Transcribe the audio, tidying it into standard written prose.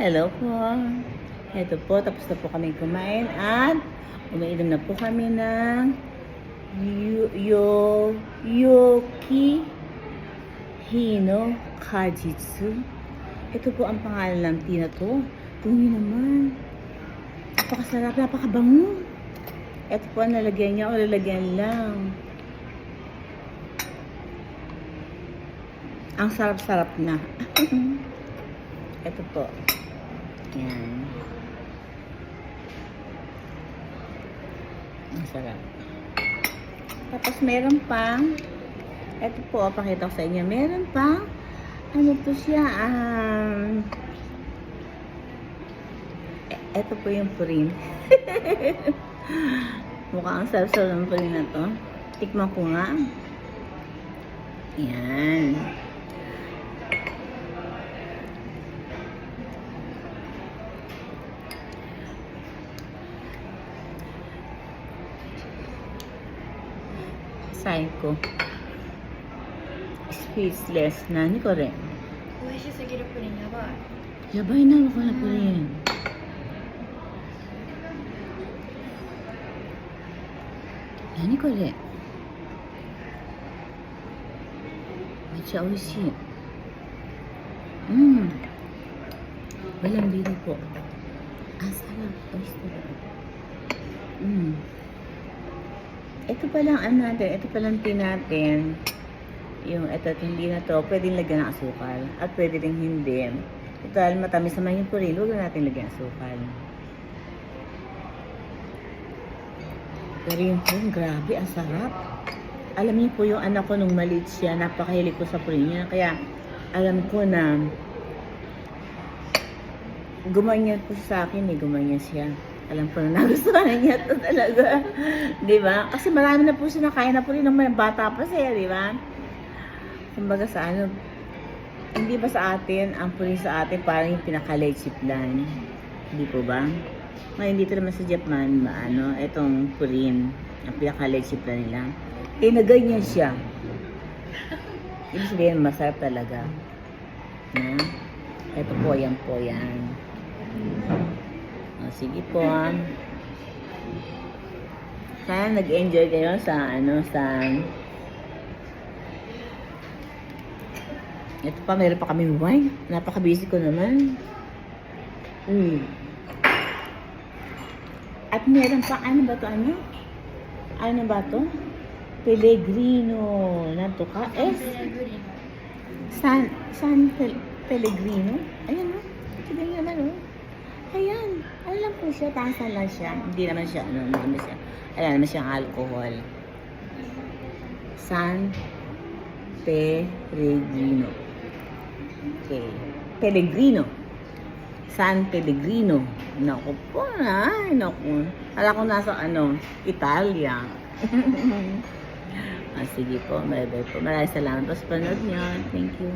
Hello po. Ito po, tapos na po kami kumain at umiinom na po kami ng Yoki Hino Kajitsu. Ito po ang pangalan ng tea na to. Tungi naman. Napakasarap, napakabango. Ito po ang nalagyan niya o lalagyan lang. Ang sarap-sarap na. Ito po. Yan. Ang sarap. Tapos meron pang, ito po, pakita ko sa inyo. Meron pang, ano to siya, ito po yung purin. Mukhang ang sarap-sarap ng purin na to. Tikman ko nga. Yan. Sain ko. Speechless. Nani ko rin. 美味しすぎるプリンやばい。 Yabay na ako na po rin. Nani ko rin. Mecha oishii. Walang biro po. Sarap. Ito palang ano natin, ito palang tea natin. Yung ito, hindi na to, pwedeng lagyan ng asukal. At pwede rin hindi. Total, matamis naman yung purin, huwag na natin lagyan ng asukal. Pero yung purin, grabe, ang sarap. Alam niyo po yung anak ko nung maliit siya, napakahilig ko sa purin niya. Kaya, alam ko na gumanyan po sa akin gumanyan siya. Alam ko na nagustuhan niya ito talaga. Di ba? Kasi marami na po siya nakain na po rin ng mga bata pa siya, di ba? Kumbaga sa ano, hindi ba sa atin, ang purin sa atin parang yung pinaka-leche plan. Hindi po ba? Ngayon dito naman sa Japan, itong purin, ang pinaka-leche plan nila. Na ganyan siya. Ibig sabihin, masarap talaga. Na? Ito po, yan po, yan. Sige po. Sana nag-enjoy kayo sa ito pa, meron pa kami wine. Napaka-busy ko naman. At meron pa, ano ba to? Ano ba to? Pellegrino. Nanto ka? San Pellegrino? Ayan o. Tignan naman o. Ayan. Ano lang po siya? Tasan lang siya. Hindi naman siya, hindi naman siya. Ayan naman siyang alcohol. San Pellegrino. Okay. Pellegrino. San Pellegrino. Naku po na. Naku. Alam ko nasa Italia. Sige po. Bye-bye po. Maraming salamat po sa panood niyo. Thank you.